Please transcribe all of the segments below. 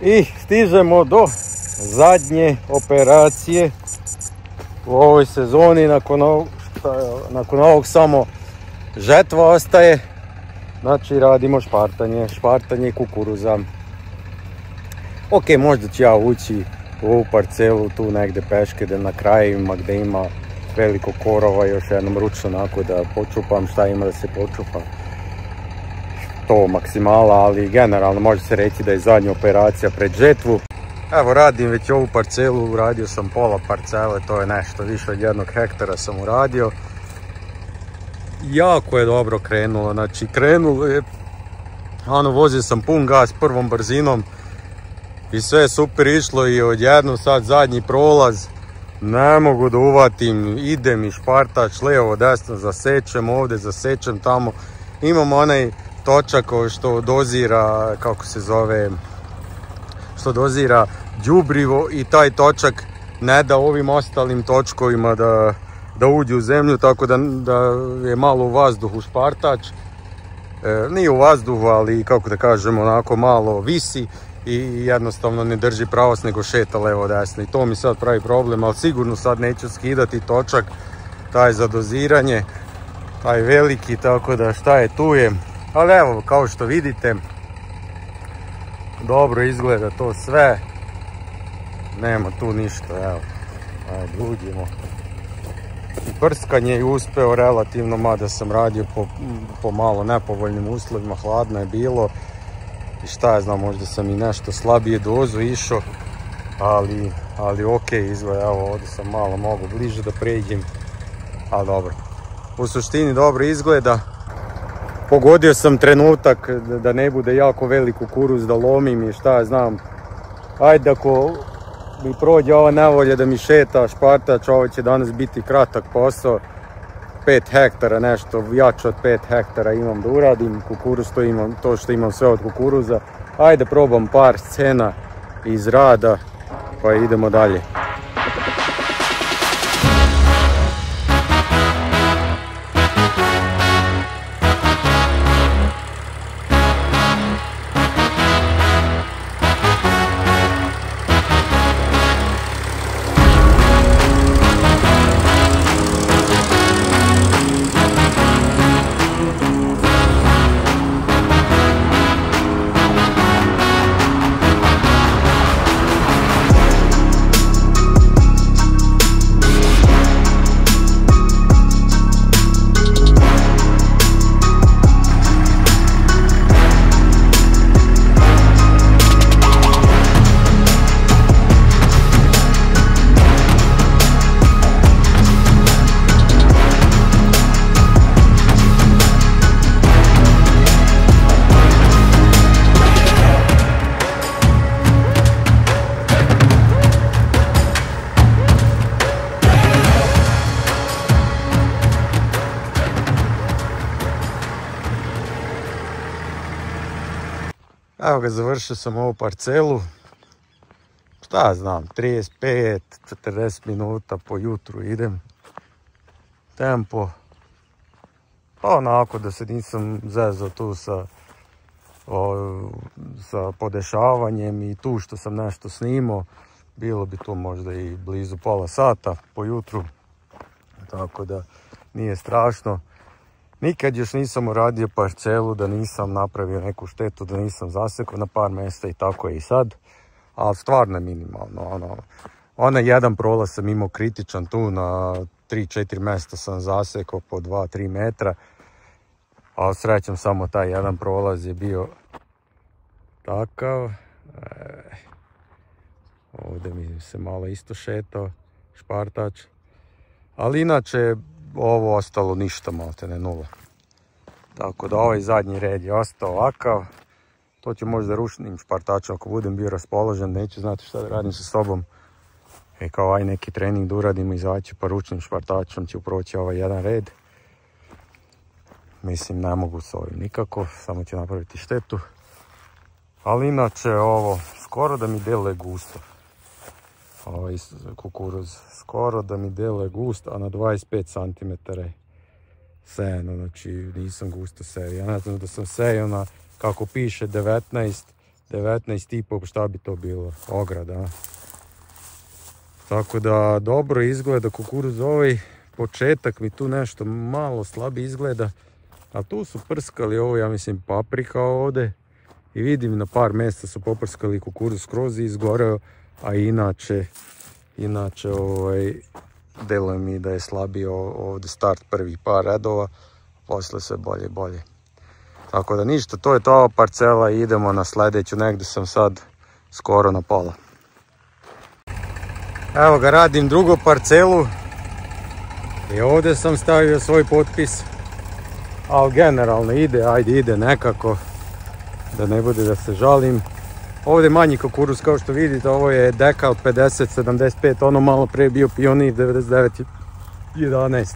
I stižemo do zadnje operacije u ovoj sezoni. Nakon ovog samo žetva ostaje. Znači radimo špartanje kukuruza. Ok, možda ću ja ući u ovu parcelu tu negdje peške da na krajevima gdje ima veliko korova još jednom ručno onako da počupam šta ima da se počupa. To maksimala, ali generalno može se reći da je zadnja operacija pred žetvu. Evo radim već ovu parcelu, uradio sam pola parcele, to je nešto više od 1 hektara sam uradio. Jako je dobro krenulo, znači krenulo je, vozio sam pun gas prvom brzinom i sve je super išlo i odjednom sad zadnji prolaz, ne mogu da uvatim, idem i špartač, lijevo, desno, zasečem ovdje, zasečem tamo. Imamo onaj točak što dozira, kako se zove, što dozira đubrivo i taj točak ne da ovim ostalim točkovima da uđe u zemlju, tako da je malo u vazduhu špartač. Nije u vazduhu, ali kako da kažemo, onako malo visi i jednostavno ne drži pravac nego šeta levo desno. I to mi sad pravi problem, ali sigurno sad neću skidati točak, taj za doziranje, taj veliki, tako da šta je tu je. Ali evo, kao što vidite, dobro izgleda to sve. Nema tu ništa, evo. Ajde, uđemo. Prskanje je uspeo relativno, mada sam radio po malo nepovoljnim uslovima, hladno je bilo. I šta ja znam, možda sam i nešto slabije dozu išao, ali ok izgleda, evo ovdje sam malo mogu bliže da pređem, ali dobro. U suštini dobro izgleda. Pogodio sam trenutak da ne bude jako velik kukuruz da lomim i šta ja znam. Ajde ako mi prođe ova nevolja da mi šeta špartač, ovo će danas biti kratak posao. 5 hektara, nešto jače od 5 hektara imam da uradim, kukuruz to što imam sve od kukuruza. Ajde probam par scena iz rada, pa idemo dalje. Evo ga, završio sam ovu parcelu. Šta znam, 35-40 minuta po jutru idem. Tempo. Pa onako da se nisam zezao tu sa podešavanjem i tu što sam nešto snimao. Bilo bi tu možda i blizu pola sata po jutru. Tako da nije strašno. Nikad još nisam uradio parcelu da nisam napravio neku štetu, da nisam zasekao na par mjesta i tako je i sad. Ali stvarno je minimalno. Onaj jedan prolaz sam imao kritičan tu, na 3-4 mjesta sam zasekao po 2-3 metra. Ali srećom samo taj jedan prolaz je bio takav. Ovdje mi se malo isto šetao špartač. Ali inače ovo ostalo ništa, maltene nula. Tako da ovaj zadnji red je ostao ovakav. To ću možda ručnim špartačom ako budem bio raspoložen, neću znati šta da radim sa sobom. Kao ovaj neki trening da uradim, izaći pa ručnim špartačom ću proći ovaj jedan red. Mislim ne mogu s ovim nikako, samo ću napraviti štetu. Ali inače ovo skoro da mi deluje gusto. Ovaj kukuruz skoro da mi deluje gust, a na 25 cm sejano, znači nisam gusto sejao. Ja ne znam da sam sejao na, kako piše, 19 19,5, šta bi to bilo, ograda. Tako da dobro izgleda kukuruz ovaj, početak mi tu nešto malo slabije izgleda, a tu su prskali ovo, ja mislim paprika ovdje i vidim na par mjesta su poprskali kukuruz skroz i izgoreo, a inače deluje mi da je slabio ovdje start prvih par redova, poslije sve bolje i bolje. Tako da ništa, to je ta parcela i idemo na sljedeću, negdje sam sad skoro na pola. Evo ga, radim drugu parcelu i ovdje sam stavio svoj potpis, ali generalno ide nekako, da ne bude da se žalim. Ovdje je manji kukuruz, kao što vidite, ovo je Dekal 50-75, ono malo prije bio Pionir 99-11,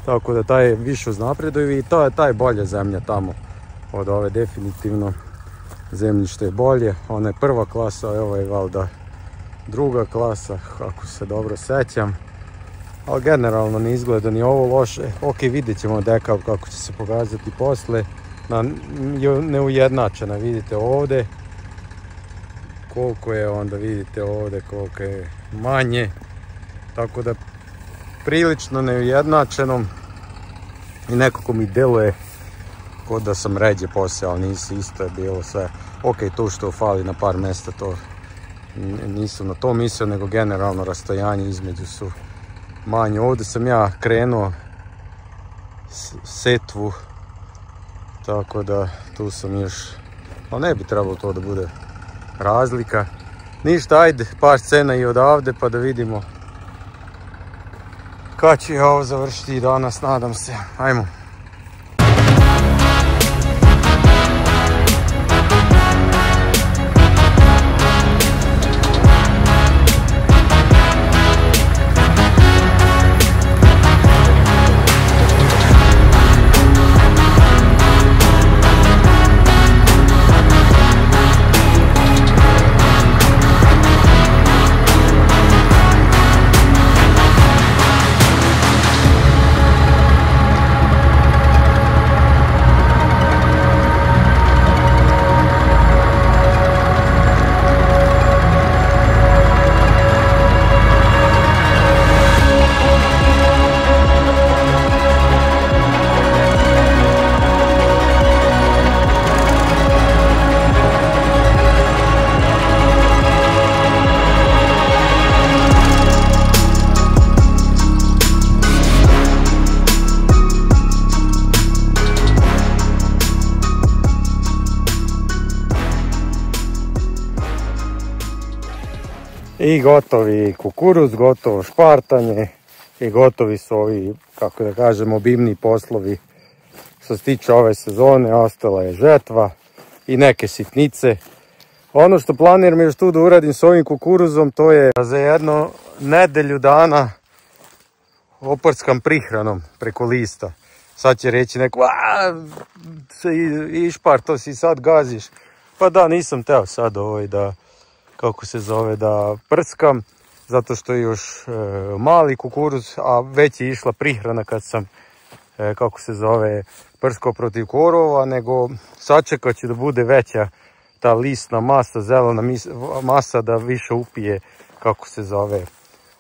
tako da taj je više uznapreduju i to je bolja zemlja tamo od ove, definitivno zemljište je bolje, ona je prva klasa, a ovo je valjda druga klasa, ako se dobro sećam, ali generalno ne izgleda ni ovo loše. Ok, vidjet ćemo Dekal kako će se pokazati posle, neujednačena, vidite ovdje koliko je, onda vidite ovdje koliko je manje, tako da prilično neujednačeno i nekako mi deluje kod da sam ređe posao, ali nisi, isto je bilo sve. Ok, tu što fali na par mjesta, to nisam na to mislio, nego generalno rastojanje između su manje. Ovdje sam ja krenuo setvu, tako da tu sam još, ali ne bi trebalo to da bude razlika. Ništa, ajde par scena i odavde pa da vidimo kad ću ja ovo završiti danas, nadam se. Ajmo. I gotovi kukuruz, gotovo špartanje i gotovi su ovi, kako da kažem, obimni poslovi što se tiče ove sezone. Ostala je žetva i neke sitnice. Ono što planiram još tu da uradim s ovim kukuruzom, to je za jedno nedelju dana oprskam prihranom preko lista. Sad će reći neko, išpar, to si sad gaziš. Pa da, nisam teo sad da, kako se zove, da prskam, zato što je još mali kukuruz, a već je išla prihrana kad sam, kako se zove, prskao protiv korova, nego sačekat ću da bude veća ta listna masa, zelena masa, da više upije, kako se zove,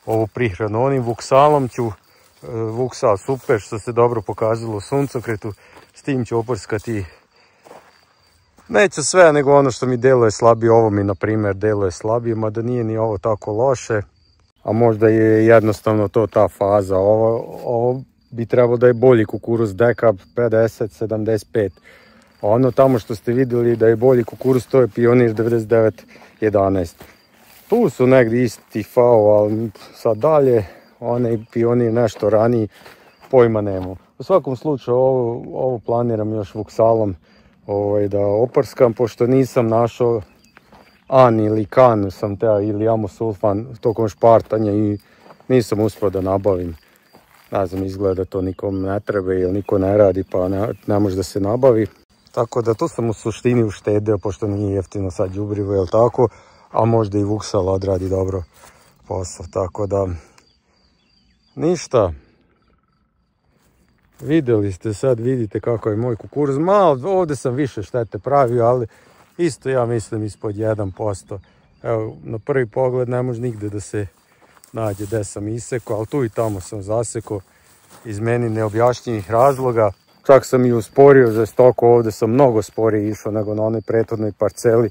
ovu prihranu. Onim vuksalom ću, vuksal super, što se dobro pokazalo u suncokretu, s tim ću oprskati. Neću sve, nego ono što mi deluje slabije, ovo mi na primjer deluje slabije, mada nije ni ovo tako loše, a možda je jednostavno to ta faza. Ovo bi trebalo da je bolji kukuruz, Dekab 50-75. Ono tamo što ste vidjeli da je bolji kukuruz, to je Pionir 99-11. Tu su negdje isti fao, ali sad dalje, onaj Pionir nešto raniji, pojma nemam. U svakom slučaju ovo planiram još vuksalom da oprskam, pošto nisam našao an ili kan sam teo, ili amosulfan tokom špartanja i nisam uspio da nabavim. Ne znam, izgleda to nikom ne treba ili niko ne radi, pa ne može da se nabavi. Tako da tu sam u suštini uštedeo, pošto nije jeftino sad đubrivo, jel tako, a možda i vuksal odradi dobro posao. Tako da ništa. Vidjeli ste, sad vidite kako je moj kukuruz. Malo ovdje sam više štete pravio, ali Isto ja mislim ispod 1%. Evo, na prvi pogled ne može nigde da se nađe gde sam isekao, ali tu i tamo sam zasekao iz meni neobjašnjivih razloga. Čak sam i usporio žestoko, ovdje sam mnogo sporije išao nego na onoj prethodnoj parceli,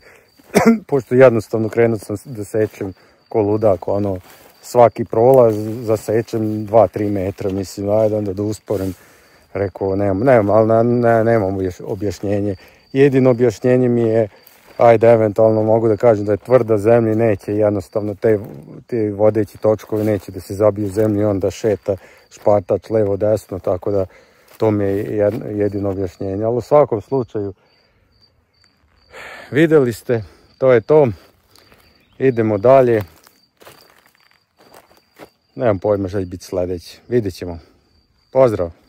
pošto jednostavno krenuo sam da sečem ko ludak, ono, svaki prolaz zasečem 2-3 metra, mislim, ajde onda da usporim. Rekao, nemam objašnjenje. Jedino objašnjenje mi je, ajde, eventualno mogu da kažem da je tvrda zemlja i neće jednostavno te vodeći točkovi neće da se zabiju u zemlji i onda šeta špartač levo desno, tako da to mi je jedino objašnjenje. Ali u svakom slučaju, vidjeli ste, to je to. Idemo dalje. Nemam pojma šta će biti sljedeće. Vidjet ćemo. Pozdrav!